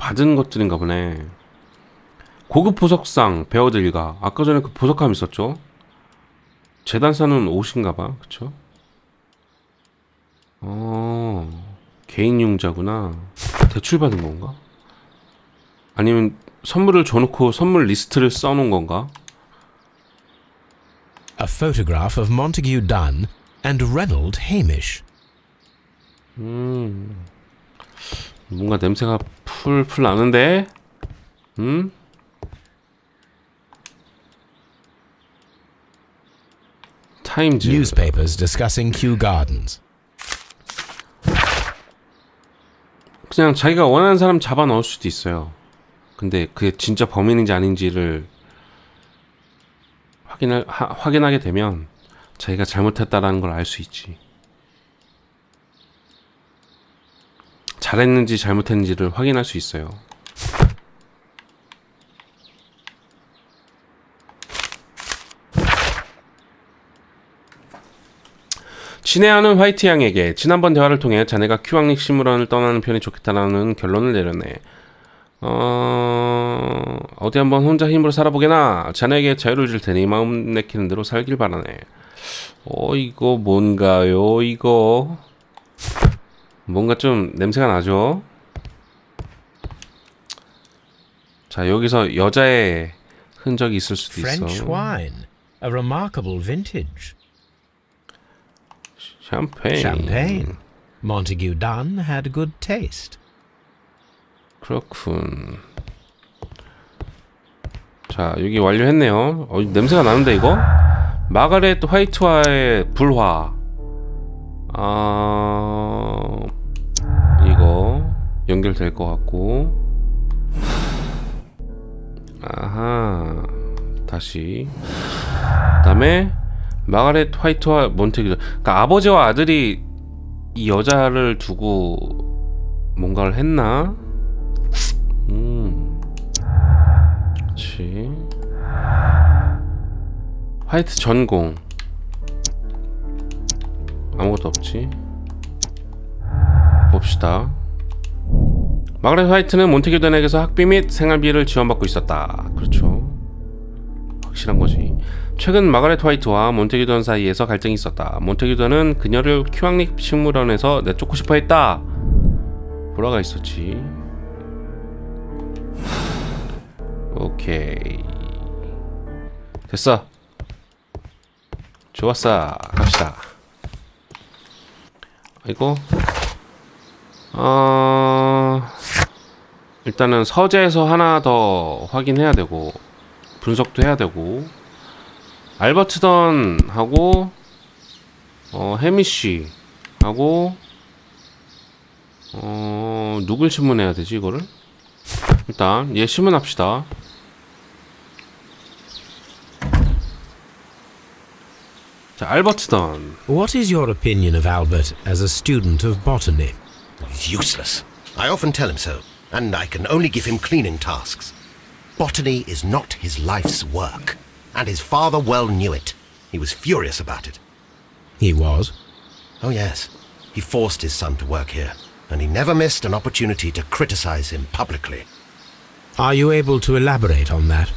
받은 것들인가 보네. 고급 보석상 베어드 일가. 아까 전에 그 보석함 있었죠? 재단사는 옷인가봐. 그쵸? 개인 융자구나. 대출 받은 건가? 아니면 선물을 줘놓고 선물 리스트를 써놓은 건가? A photograph of Montague Dunn and Reynold Hamish. 뭔가 냄새가 풀풀 나는데? 타임즈. Newspapers discussing Kew Gardens. 그냥 자기가 원하는 사람 잡아 넣을 수도 있어요. 근데 그게 진짜 범인인지 아닌지를 확인하게 되면 자기가 잘못했다라는 걸 알 수 있지. 잘했는지 잘못했는지를 확인할 수 있어요. 친애하는 화이트 양에게 지난번 대화를 통해 자네가 큐왕릭 식물원을 떠나는 편이 좋겠다라는 결론을 내렸네. 어디 한번 혼자 힘으로 살아보게나. 자네에게 자유를 줄 테니 마음 내키는 대로 살길 바라네. 이거 뭔가요? 이거 뭔가 좀 냄새가 나죠? 자, 여기서 여자의 흔적이 있을 수도 있어. French wine, a remarkable vintage. 샴페인. Montague Dunn had good taste. 그렇군. 자, 여기 완료했네요. 냄새가 나는데 이거? 마가렛 화이트와의 불화. 이거 연결될 것 같고. 아하. 다시. 그다음에 마가렛 화이트와 몬테규. 그러니까 아버지와 아들이 이 여자를 두고 뭔가를 했나? 그렇지. 화이트 전공. 아무것도 없지. 봅시다. 마가렛 화이트는 몬테규 던에게서 학비 및 생활비를 지원받고 있었다. 그렇죠. 확실한 거지. 최근 마가렛 화이트와 몬테규 던 사이에서 갈등이 있었다. 몬테규 던은 그녀를 큐왕릭 식물원에서 내쫓고 싶어 했다. 불화가 있었지. 오케이. 됐어. 좋았어. 갑시다. 이거 일단은 서재에서 하나 더 확인해야 되고 분석도 해야 되고 알버트 던하고 해미쉬 하고 누굴 신문해야 되지 이거를? 일단 얘 신문합시다. 자, 알버트 던. What is your opinion of Albert as a student of botany? Useless. I often tell him so, and I can only give him cleaning tasks. Botany is not his life's work, and his father well knew it. He was furious about it. He was? Oh yes, he forced his son to work here, and he never missed an opportunity to criticize him publicly. Are you able to elaborate on that?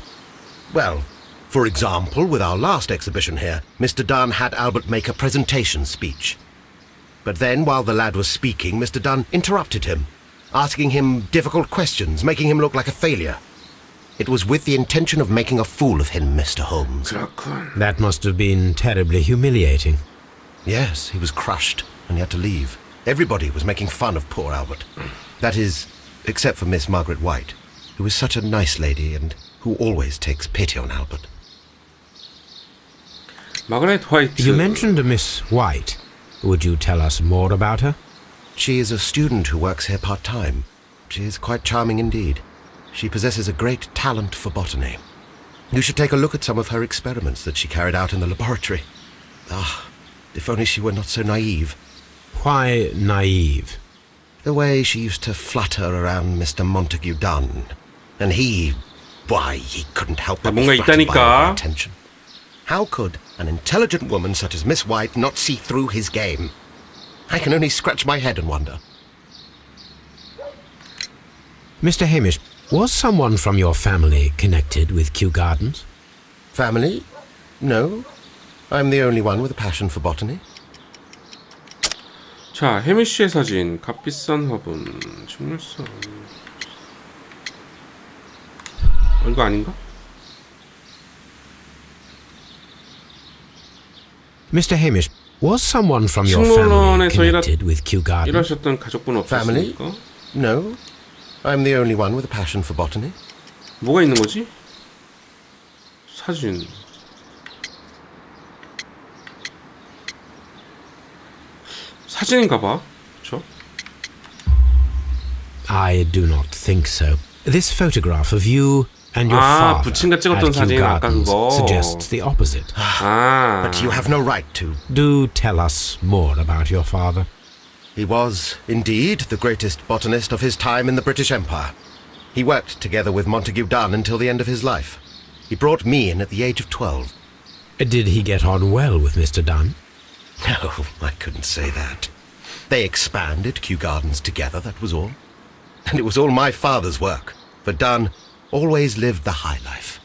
Well, for example, with our last exhibition here, Mr. Dunn had Albert make a presentation speech. But then, while the lad was speaking, Mr. Dunn interrupted him, asking him difficult questions, making him look like a failure. It was with the intention of making a fool of him, Mr. Holmes. That must have been terribly humiliating. Yes, he was crushed, and he had to leave. Everybody was making fun of poor Albert. That is, except for Miss Margaret White, who is such a nice lady and who always takes pity on Albert. 마가렛 화이트. You mentioned a Miss White. Would you tell us more about her? She is a student who works here part-time. She is quite charming indeed. She possesses a great talent for botany. You should take a look at some of her experiments that she carried out in the laboratory. If only she were not so naive. Why naive? The way she used to flutter around Mr. Montague Dunn. And he couldn't help but be 뭔가 flattered by 있다니까. her attention. How could an intelligent woman such as Miss White not see through his game? I can only scratch my head and wonder. Mr. Hamish, was someone from your family connected with Kew Gardens? Family? No. I'm the only one with a passion for botany. 자, 해미쉬의 사진. 값비싼 화분. 식물성. 이거 아닌가? Mr. Hamish, was someone from your family 식물원에서 connected with Kew Gardens? 일하셨던 가족분 Family? 없었습니까? No. I'm the only one with a passion for botany. 뭐가 있는 거지? 사진. 사진인가 봐. 그쵸? I do not think so. This photograph of you and your father 부친가 찍었던 at Kew 사진 아까 Gardens 그거. suggests the opposite. But you have no right to. Do tell us more about your father. He was, indeed, the greatest botanist of his time in the British Empire. He worked together with Montague Dunn until the end of his life. He brought me in at the age of 12. Did he get on well with Mr. Dunn? No, I couldn't say that. They expanded Kew Gardens together, that was all. And it was all my father's work, for Dunn always lived the high life.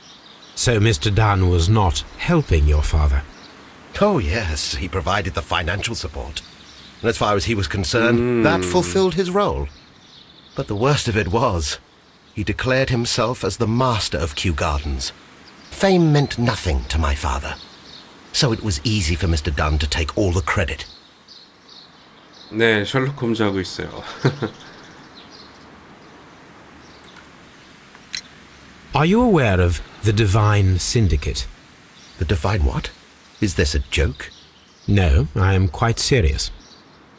So Mr. Dunn was not helping your father? Oh, yes, he provided the financial support. And as far as he was concerned, that fulfilled his role. But the worst of it was, he declared himself as the master of Kew Gardens. Fame meant nothing to my father. So it was easy for Mr. Dunn to take all the credit. 네, 셜록 홈즈 하고 있어요. Are you aware of the Divine Syndicate? The divine what? Is this a joke? No, I am quite serious.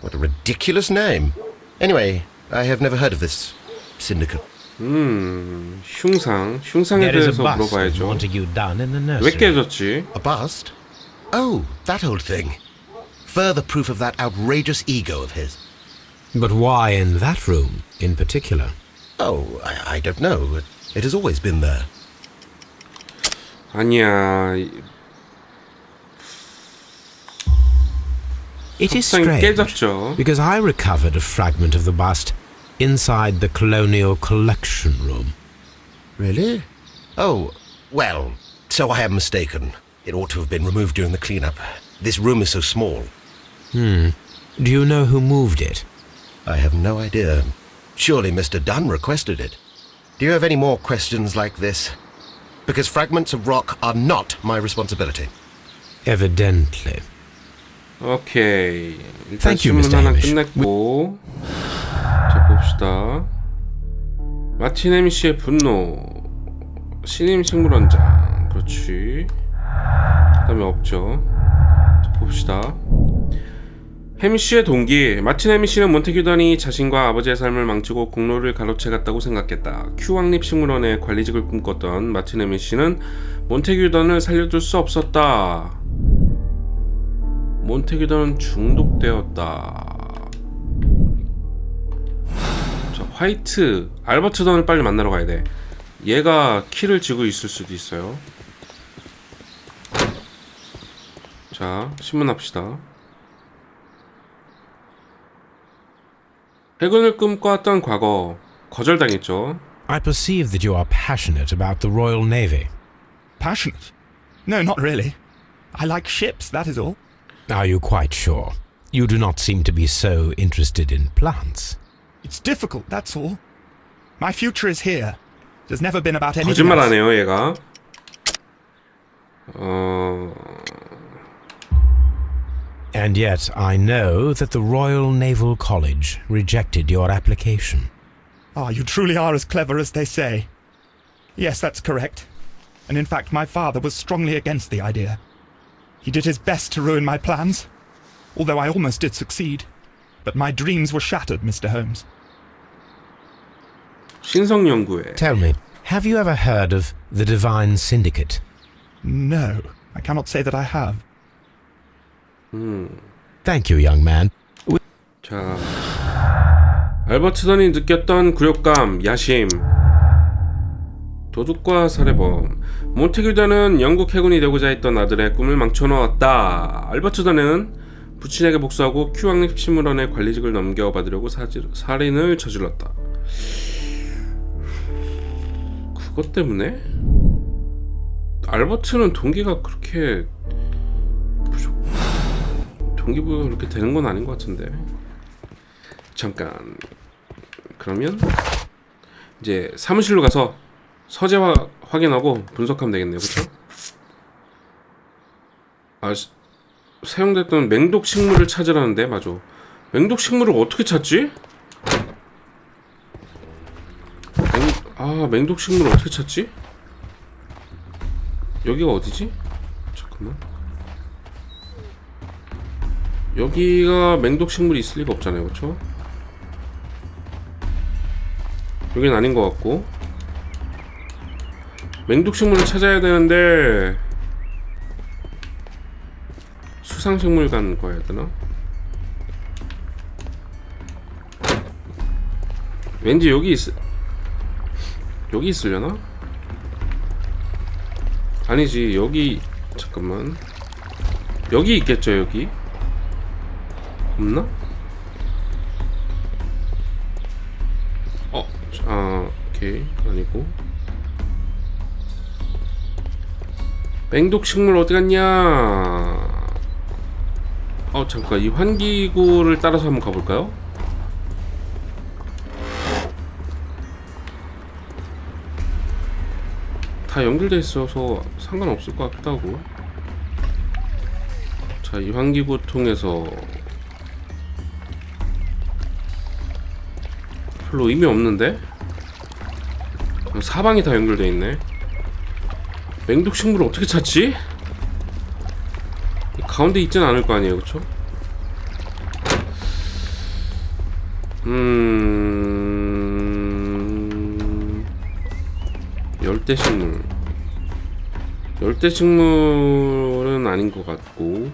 What a ridiculous name. Anyway, I have never heard of this syndicate. 흉상에 There is a 대해서 bust of 물어봐야죠. Montague Dunn in the 왜 nursery. 깨졌지? A bust? Oh, that old thing. Further proof of that outrageous ego of his. But why in that room in particular? Oh, I don't know. It has always been there. 아니야. It is 흉상이 strange, 깨졌죠. because I recovered a fragment of the bust inside the Colonial Collection Room. Really? Oh, well, so I am mistaken. It ought to have been removed during the cleanup. This room is so small. Do you know who moved it? I have no idea. Surely Mr. Dunn requested it. Do you have any more questions like this? Because fragments of rock are not my responsibility. Evidently. 오케이. 일단 Thank you, 질문 Mr. 하나 Hamish. 끝냈고. 자, 봅시다. 마틴 해미쉬의 분노. 신임 식물원장. 그렇지. 그 다음에 없죠. 자, 봅시다. 해미쉬의 동기. 마틴 해미쉬는 몬테규 던이 자신과 아버지의 삶을 망치고 공로를 가로채갔다고 생각했다. 큐 왕립식물원의 관리직을 꿈꿨던 마틴 해미쉬는 몬테규 던을 살려둘 수 없었다. 몬테규 던은 중독되었다. 자, 화이트. 알버트 던을 빨리 만나러 가야 돼. 얘가 키를 쥐고 있을 수도 있어요. 자, 신문합시다. 해군을 꿈꿔왔던 과거 거절당했죠. I perceive that you are passionate about the Royal Navy. Passionate? No, not really. I like ships, that is all. Are you quite sure? You do not seem to be so interested in plants. It's difficult, that's all. My future is here. It has never been about anything 거짓말 안 else. 해요, 얘가. And yet I know that the Royal Naval College rejected your application. Ah, you truly are as clever as they say. Yes, that's correct. And in fact, my father was strongly against the idea. He did his best to ruin my plans, although I almost did succeed. But my dreams were shattered, Mr. Holmes. 신성연구회. Tell me, have you ever heard of the Divine Syndicate? No, I cannot say that I have. Thank you, young man. 자, 알버트 던이 느꼈던 굴욕감, 야심, 도둑과 살해범. 몬테규 던은 영국 해군이 되고자 했던 아들의 꿈을 망쳐놓았다. 알버트 던은 부친에게 복수하고 큐 왕립식물원의 관리직을 넘겨받으려고 살인을 저질렀다. 그것 때문에? 알버트는 동기가 그렇게 동기부여가 그렇게 되는 건 아닌 것 같은데. 잠깐. 그러면 이제 사무실로 가서 서재 확인하고 분석하면 되겠네요. 그쵸? 아, 사용됐던 맹독 식물을 찾으라는데. 맞아. 맹독 식물을 어떻게 찾지? 맹독 식물을 어떻게 찾지? 여기가 어디지? 잠깐만. 여기가 맹독 식물이 있을 리가 없잖아요. 그쵸? 여긴 아닌 것 같고. 맹독 식물을 찾아야 되는데 수상식물관 가야 되나? 왠지 여기 있으려나? 아니지, 여기. 잠깐만. 여기 있겠죠. 여기 없나? 오케이. 아니고. 맹독 식물 어디 갔냐? 잠깐, 이 환기구를 따라서 한번 가볼까요? 다 연결돼 있어서 상관없을 것 같기도 하고. 자, 이 환기구 통해서 별로 의미 없는데? 사방이 다 연결돼 있네. 맹독 식물을 어떻게 찾지? 가운데 있진 않을 거 아니에요, 그쵸? 열대식물. 열대식물은 아닌 것 같고.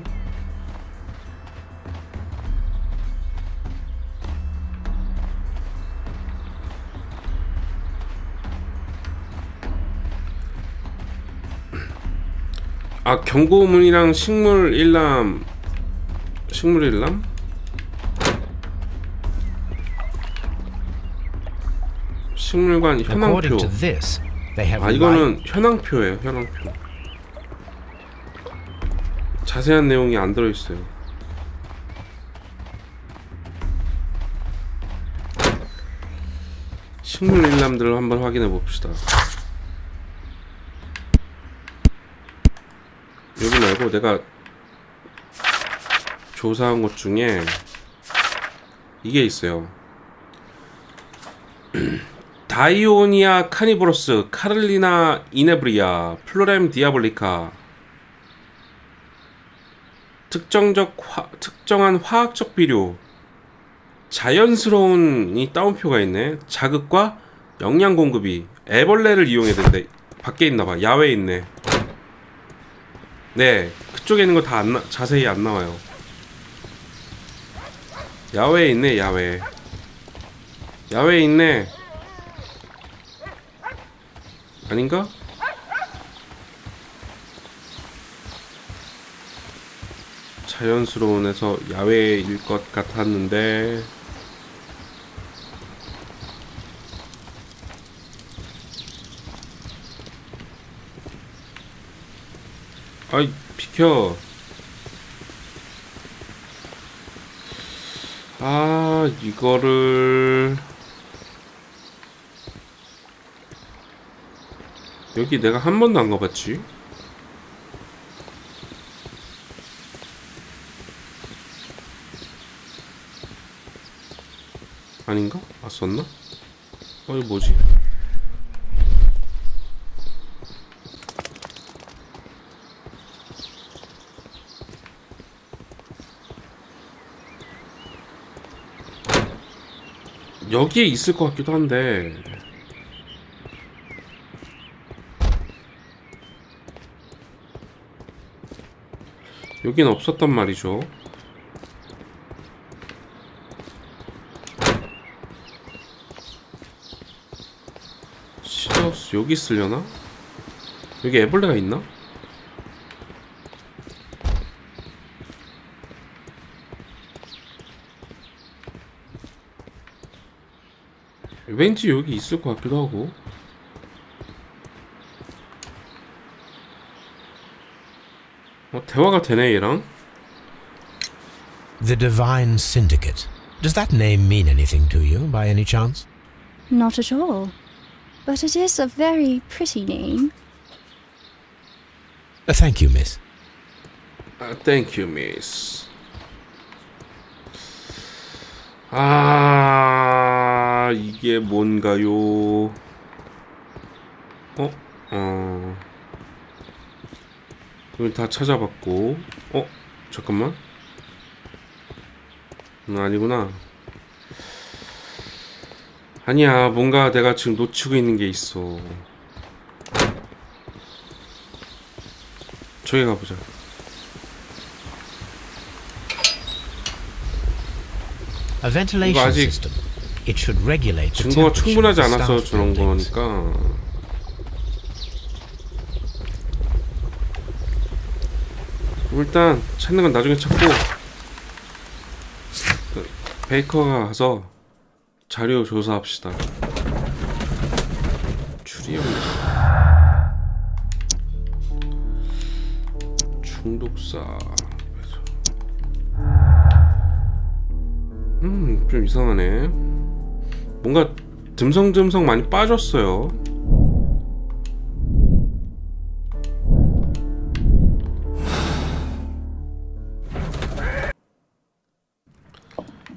경고문이랑 식물 일람. 식물관 현황표. According to this, they have 이거는 현황표예요. 현황표. 자세한 내용이 안 들어있어요. 식물 일람들을 한번 확인해 봅시다. 여기 말고 내가 조사한 것 중에 이게 있어요. 다이오니아 카니보러스, 카를리나 이네브리아, 플로렘 디아볼리카. 특정한 화학적 비료. 자연스러운 이 따옴표가 있네. 자극과 영양 공급이 애벌레를 이용해야 되는데 밖에 있나봐. 야외에 있네. 네, 그쪽에 있는 거 다 자세히 안 나와요. 야외에 있네. 야외에 있네. 아닌가? 자연스러운에서 야외일 것 같았는데. 아이, 비켜. 이거를 여기 내가 한 번도 안 가봤지? 아닌가? 썼나? 이거 뭐지? 여기에 있을 것 같기도 한데. 여긴 없었단 말이죠. 시하우스 여기 있으려나? 여기 애벌레가 있나? 왠지 여기 있을 것 같기도 하고. 대화가 되네 얘랑. The Divine Syndicate. Does that name mean anything to you, by any chance? Not at all. But it is a very pretty name. Thank you, miss. Thank you, miss. 아, 이게 뭔가요? 여기 다 찾아봤고, 잠깐만. 아니구나. 아니야, 뭔가 내가 지금 놓치고 있는 게 있어. 저기 가보자. A ventilation 아직 system. It should regulate the 증거가 temperature 충분하지 of the 않아서 staff 저런 buildings. 거니까. 일단 찾는 건 나중에 찾고, 베이커가 가서 자료 조사합시다. 추리형 중독사. 좀 이상하네. 뭔가 듬성듬성 많이 빠졌어요.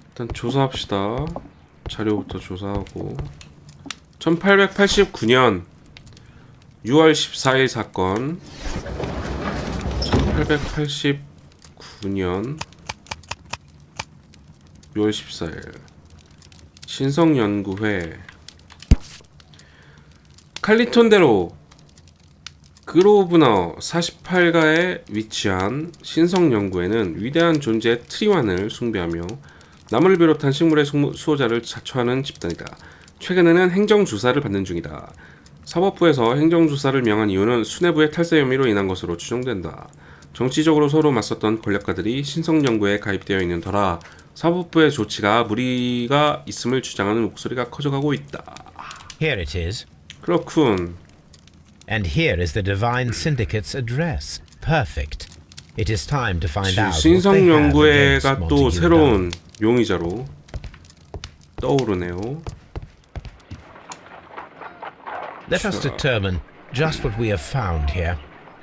일단 조사합시다. 자료부터 조사하고. 1889년 6월 14일 사건. 1889년 6월 14일 신성연구회 칼리톤대로 그로브너 48가에 위치한 신성연구회는 위대한 존재의 트리완을 숭배하며 남을 비롯한 식물의 수호자를 자처하는 집단이다. 최근에는 행정조사를 받는 중이다. 사법부에서 행정조사를 명한 이유는 수뇌부의 탈세 혐의로 인한 것으로 추정된다. 정치적으로 서로 맞섰던 권력가들이 신성연구회에 가입되어 있는 터라 사법부의 조치가 무리가 있음을 주장하는 목소리가 커져가고 있다. Here it is. 그렇군. And here is the Divine Syndicate's address. Perfect. It is time to find out what they have 신성연구회가 against 또 Montague 새로운 Dunn. 용의자로 떠오르네요. Let us determine just what we have found here.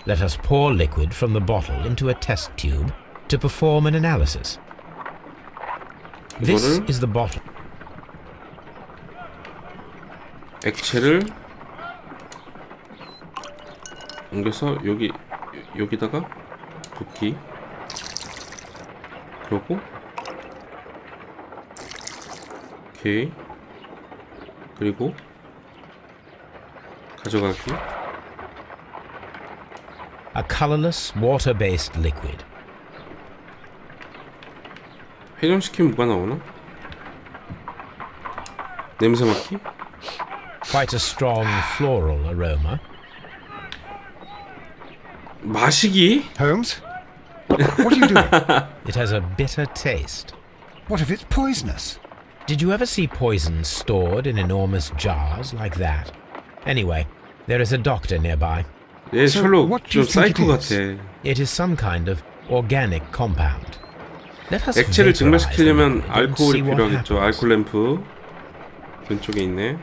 Let us pour liquid from the bottle into a test tube to perform an analysis. This 이거를 is the bottle. 액체를 옮겨서 여기다가 붓기. 그러고 오케이. 그리고 가져가기. A colorless, water-based liquid. 회전시키면 뭐가 나오나? 냄새 맡기? Quite a strong floral aroma. 마시기? Holmes? What are you doing? It has a bitter taste. What if it's poisonous? Did you ever see poison stored in enormous jars like that? Anyway, there is a doctor nearby. 얘 So 셜록 what do you 좀 think 사이코 it is? 같아. It is some kind of organic compound. Let us 액체를 vaporize the 증발시키려면 liquid and 알코올이 see what 필요하겠죠. happens. 알코올 램프 왼쪽에 있네.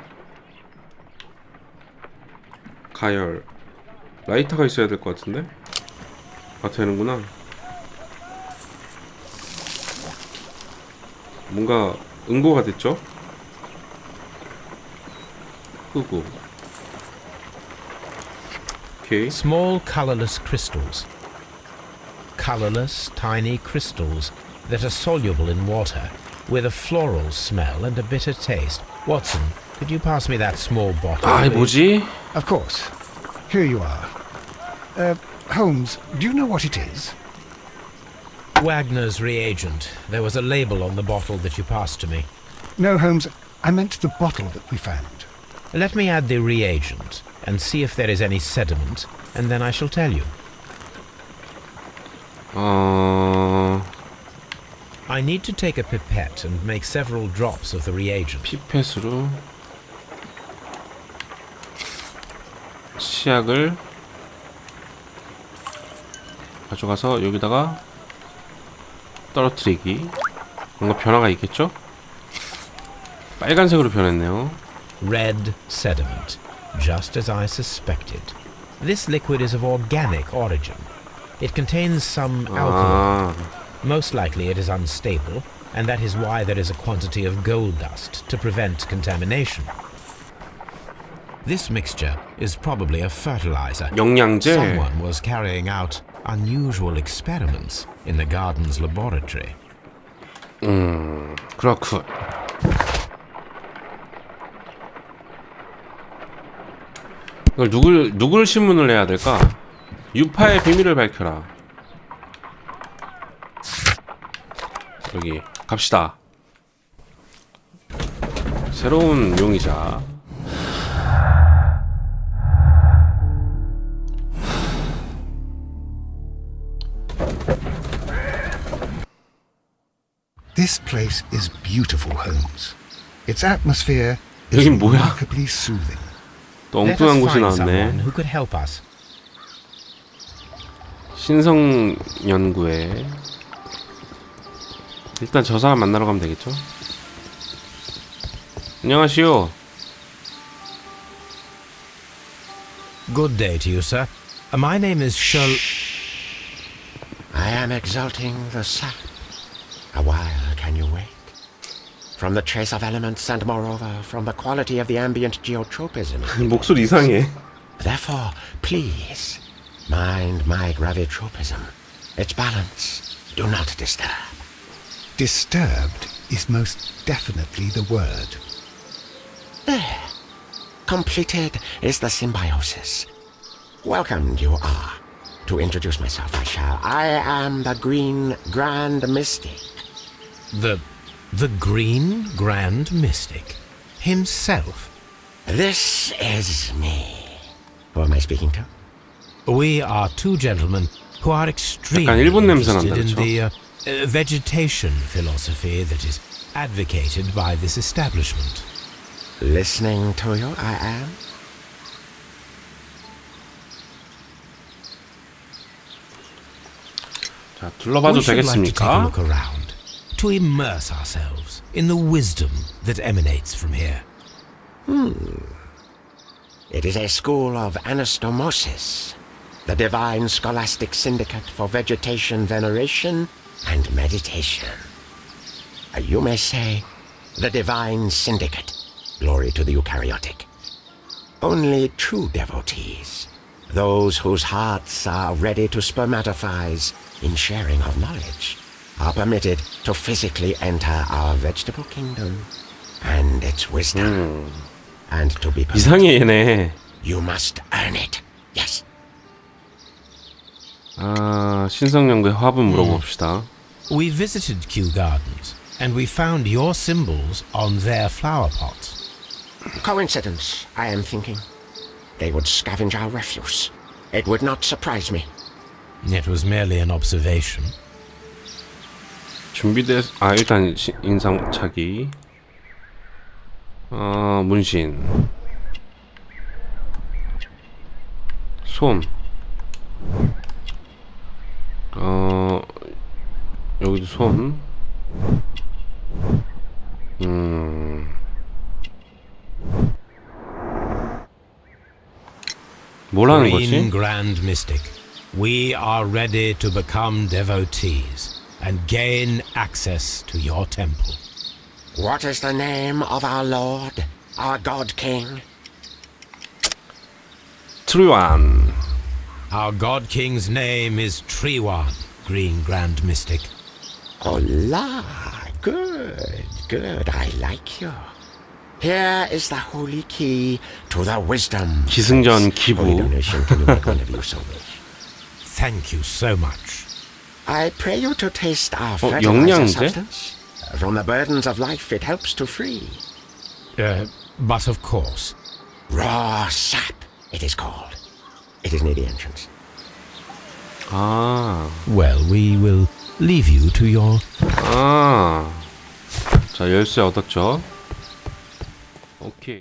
가열 라이터가 있어야 될 것 같은데? 아 되는구나. 뭔가 응고가 됐죠? 끄고 오케이. Small colorless crystals. Colorless, tiny crystals that are soluble in water, with a floral smell and a bitter taste. Watson, could you pass me that small bottle? 아, 이 please? 뭐지? Of course. Here you are. Holmes, do you know what it is? Wagner's reagent. There was a label on the bottle that you passed to me. No, Holmes, I meant the bottle that we found. Let me add the reagent and see if there is any sediment, and then I shall tell you. I need to take a pipette and make several drops of the reagent. 피펫으로 시약을 가져가서 여기다가 떨어뜨리기. 뭔가 변화가 있겠죠? 빨간색으로 변했네요. Red sediment, just as I suspected. This liquid is of organic origin. It contains some alkaloid. Most likely it is unstable, and that is why there is a quantity of gold dust to prevent contamination. This mixture is probably a fertilizer. 영양제. Someone was carrying out unusual experiments in the garden's laboratory. 그렇군. 이걸 누굴 신문을 내야 될까? 유파의 비밀을 밝혀라. 여기 갑시다. 새로운 용의자. This place is beautiful, Holmes. Its atmosphere is 여긴 뭐야? remarkably soothing. 또 Let us 엉뚱한 곳이 find someone 나왔네. who could help us. 신성 연구회. 일단 저 사람 만나러 가면 되겠죠? 안녕하시오. Good day to you, sir. My name is I am exalting the sap. A while can you wait? From the trace of elements and moreover from the quality of the ambient geotropism. 목소리 이상해. Therefore, please, mind my gravitropism. Its balance. Do not disturb. Disturbed is most definitely the word. There. Completed is the symbiosis. Welcomed you are. To introduce myself, I am the Green Grand Mystic. the Green Grand Mystic himself. This is me. Who am I speaking to? We are two gentlemen who are 약간 extremely 일본 냄새 interested 난다, in 그쵸? the vegetation philosophy that is advocated by this establishment. Listening to you, I am. 자, 둘러봐도 We should like to take a 되겠습니까? look around, to immerse ourselves in the wisdom that emanates from here. It is a school of anastomosis, the divine scholastic syndicate for vegetation veneration and meditation. You may say, the divine syndicate, glory to the eukaryotic. Only true devotees, those whose hearts are ready to spermatophize in sharing of knowledge, are permitted to physically enter our vegetable kingdom and its wisdom. And to be permitted, 이상해 얘네. you must earn it. Yes. 아, 신성연구의 화분 물어봅시다. We visited Kew Gardens, and we found your symbols on their flower pots. Coincidence, I am thinking. They would scavenge our refuse. It would not surprise me. It was merely an observation. 일단 인상착의. 문신. 솜. 여기도 솜. 뭘 하는 Green 거지? Grand Mystic, we are ready to become devotees and gain access to your temple. What is the name of our Lord, our God King? 트루안. Our God King's name is Triwan, Green Grand Mystic. Oh la, good, I like you. Here is the holy key to the wisdom. 기승전 Holy 기부. donation, can you make one of you so wish? Thank you so much. I pray you to taste our 영양제? fertilizer substance. From the burdens of life it helps to free. But of course, Raw sap, it is called. It is near the entrance. 아, well, we will leave you to your... 자, 열쇠 얻었죠? 오케이.